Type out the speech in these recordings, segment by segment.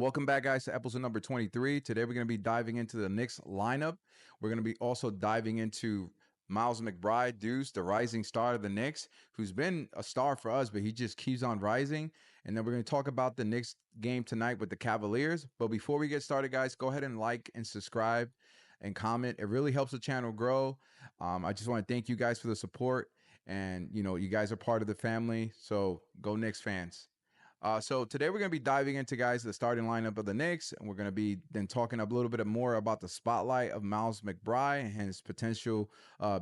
Welcome back, guys, to episode number 23. Today, we're going to be diving into the Knicks lineup. We're going to be also diving into Miles McBride, Deuce, the rising star of the Knicks, who's been a star for us, but he just keeps on rising. And then we're going to talk about the Knicks game tonight with the Cavaliers. But before we get started, guys, go ahead and like and subscribe and comment. It really helps the channel grow. I just want to thank you guys for the support. And, you guys are part of the family. So go Knicks fans. So today we're going to be diving into, guys, the starting lineup of the Knicks, and we're going to be then talking a little bit more about the spotlight of Miles McBride and his potential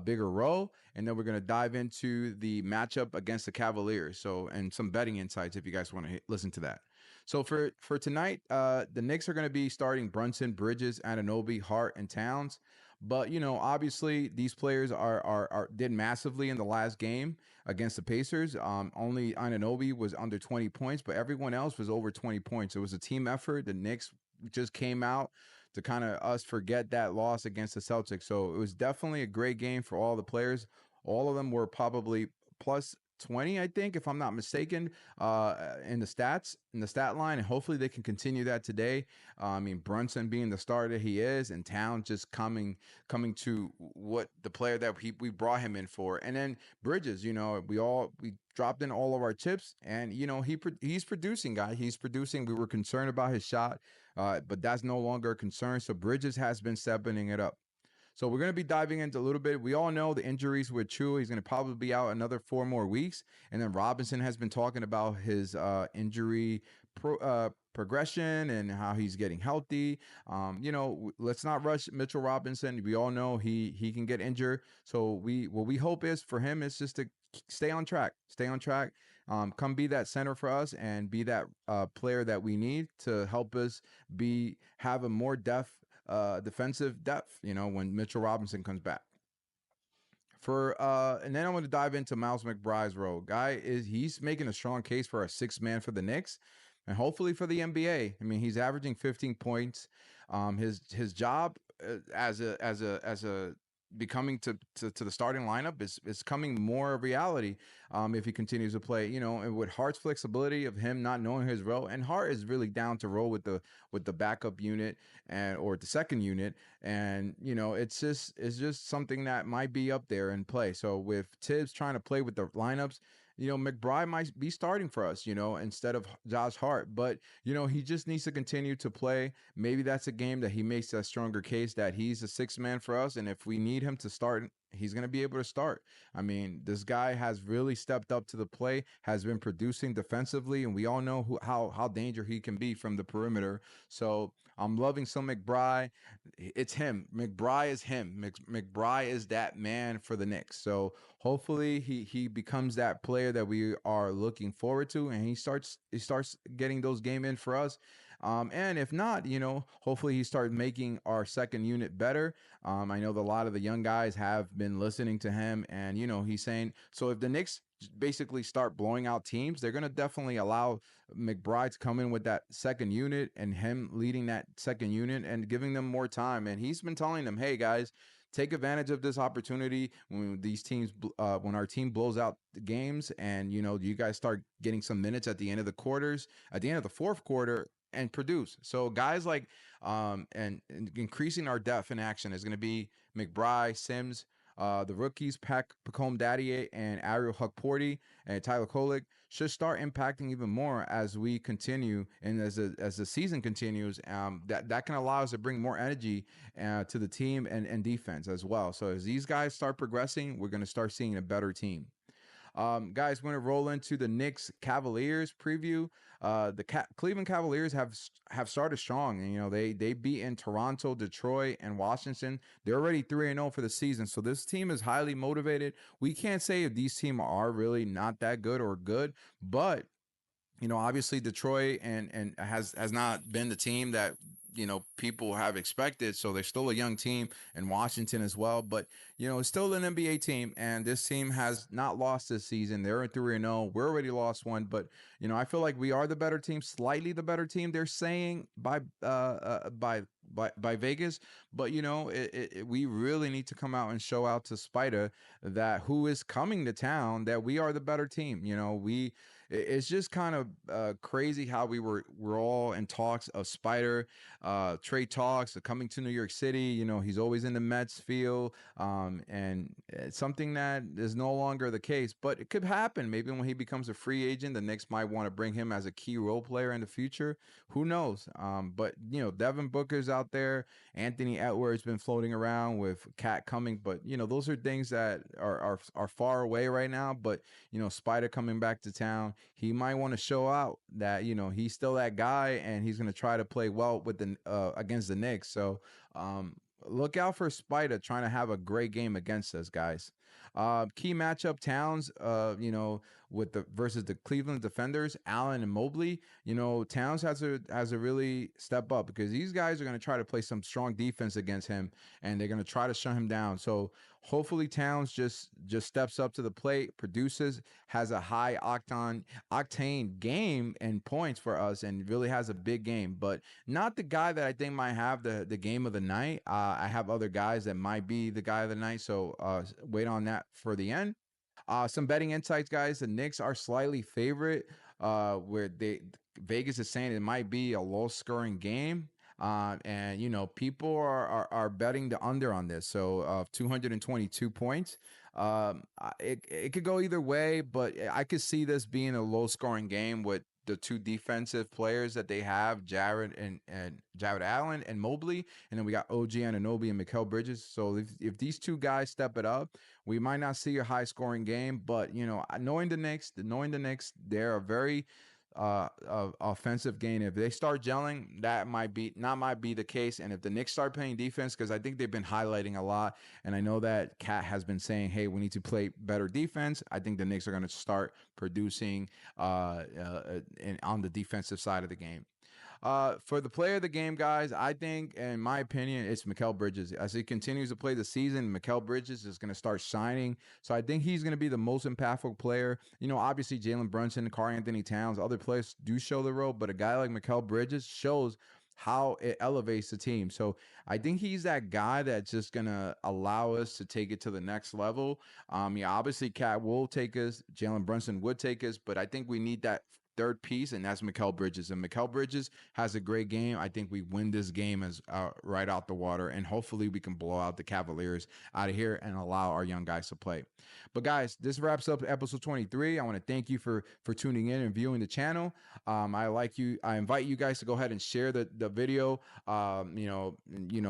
bigger role, and then we're going to dive into the matchup against the Cavaliers. So, and some betting insights if you guys want to listen to that. So for tonight, the Knicks are going to be starting Brunson, Bridges, Anunoby, Hart, and Towns. But obviously these players are did massively in the last game against the Pacers. Only Anunoby was under 20 points, but everyone else was over 20 points. It was a team effort. The Knicks just came out to kind of us forget that loss against the Celtics. So it was definitely a great game for all the players. All of them were probably plus 20, I think, if I'm not mistaken, in the stat line, and hopefully they can continue that today. I mean, Brunson being the starter he is, and Town just coming to what the player that we brought him in for, and then Bridges. We dropped in all of our chips, and he's producing, guy. He's producing. We were concerned about his shot, but that's no longer a concern. So Bridges has been stepping it up. So we're going to be diving into a little bit. We all know the injuries with Achiuwa. He's going to probably be out another 4 more weeks. And then Robinson has been talking about his injury progression and how he's getting healthy. Let's not rush Mitchell Robinson. We all know he can get injured. So what we hope is for him is just to stay on track. Come be that center for us and be that player that we need to help us have a more defensive depth, when Mitchell Robinson comes back. And then I want to dive into Miles McBride's role. He's making a strong case for a 6th man for the Knicks and hopefully for the NBA. I mean, he's averaging 15 points. His job as a becoming to the starting lineup is coming more a reality if he continues to play, and with Hart's flexibility of him not knowing his role, and Hart is really down to roll with the backup unit or the second unit, and it's just something that might be up there in play. So with Tibbs trying to play with the lineups, McBride might be starting for us, instead of Josh Hart. But, he just needs to continue to play. Maybe that's a game that he makes a stronger case that he's a 6th man for us. And if we need him to start, he's going to be able to start. I mean, this guy has really stepped up to the play, has been producing defensively, and we all know how dangerous he can be from the perimeter. So I'm loving some McBride. It's him. McBride is him. McBride is that man for the Knicks. So hopefully he becomes that player that we are looking forward to, and he starts getting those game in for us. And if not, hopefully he starts making our second unit better. I know that a lot of the young guys have been listening to him, and he's saying, so if the Knicks basically start blowing out teams, they're going to definitely allow McBride to come in with that second unit and him leading that second unit and giving them more time. And he's been telling them, hey guys, take advantage of this opportunity when when our team blows out the games, and you guys start getting some minutes at the end of the fourth quarter, and produce. So guys like and increasing our depth in action is going to be McBride, Sims, the rookies, Pacome Daddier and Ariel Hukporti and Tyler Kolek should start impacting even more as we continue and as the season continues. That can allow us to bring more energy to the team and defense as well. So as these guys start progressing, we're going to start seeing a better team. Guys, we're going to roll into the Knicks Cavaliers preview. The Cleveland Cavaliers have started strong, and they beat in Toronto, Detroit, and Washington. They're already 3-0 for the season, so this team is highly motivated. We can't say if these teams are really not that good or good, but obviously Detroit and has not been the team that people have expected. So they're still a young team, and Washington as well. But it's still an NBA team, and this team has not lost this season. They're at 3-0. We're already lost one, but I feel like we are the better team, slightly the better team. They're saying by Vegas, but we really need to come out and show out to Spider that who is coming to town that we are the better team. it's just kind of crazy how we're all in talks of Spider, trade talks of coming to New York City. You know, he's always in the Mets field, and it's something that is no longer the case. But it could happen. Maybe when he becomes a free agent, the Knicks might want to bring him as a key role player in the future. Who knows? But you know, Devin Booker's out there. Anthony Edwards been floating around with Cat coming, but you know, those are things that are far away right now. But you know, Spider coming back to town, he might want to show out that you know he's still that guy, and he's going to try to play well with the against the Knicks. So um, look out for Spider trying to have a great game against us, guys. Key matchup Towns, you know, with the versus the Cleveland defenders, Allen and Mobley. You know, Towns has to really step up because these guys are going to try to play some strong defense against him, and they're going to try to shut him down. So hopefully Towns just steps up to the plate, produces, has a high octane game and points for us, and really has a big game. But not the guy that I think might have the game of the night. I have other guys that might be the guy of the night. So wait on that for the end. Some betting insights, guys. The Knicks are slightly favorite, where they Vegas is saying it might be a low scoring game. And you know, people are betting the under on this. So 222 points. It could go either way, but I could see this being a low scoring game with the two defensive players that they have, and Jared Allen and Mobley, and then we got OG Anunoby and Mikal Bridges. So if these two guys step it up, we might not see a high scoring game. But you know, knowing the Knicks, they're a very offensive game. If they start gelling, that might be the case. And if the Knicks start playing defense, because I think they've been highlighting a lot, and I know that Cat has been saying, "Hey, we need to play better defense." I think the Knicks are going to start producing on the defensive side of the game. For the player of the game, guys, I think, in my opinion, it's Mikal Bridges. As he continues to play the season, Mikal Bridges is going to start shining. So I think he's going to be the most impactful player. You know, obviously Jalen Brunson, Karl Anthony Towns, other players do show the road, but a guy like Mikal Bridges shows how it elevates the team. So I think he's that guy that's just gonna allow us to take it to the next level. Yeah, obviously Cat will take us, Jalen Brunson would take us, but I think we need that third piece, and that's Mikal Bridges. And Mikal Bridges has a great game. I think we win this game as right out the water, and hopefully we can blow out the Cavaliers out of here and allow our young guys to play. But guys, this wraps up episode 23. I want to thank you for tuning in and viewing the channel. I invite you guys to go ahead and share the video.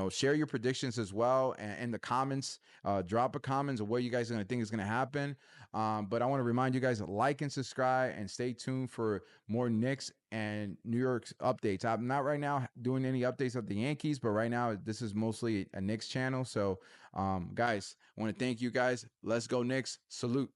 Share your predictions as well, and in the comments, drop a comments of what you guys are going to think is going to happen. But I want to remind you guys to like and subscribe and stay tuned for more Knicks and New York's updates. I'm not right now doing any updates of the Yankees, but right now this is mostly a Knicks channel. So, guys, I want to thank you guys. Let's go Knicks. Salute.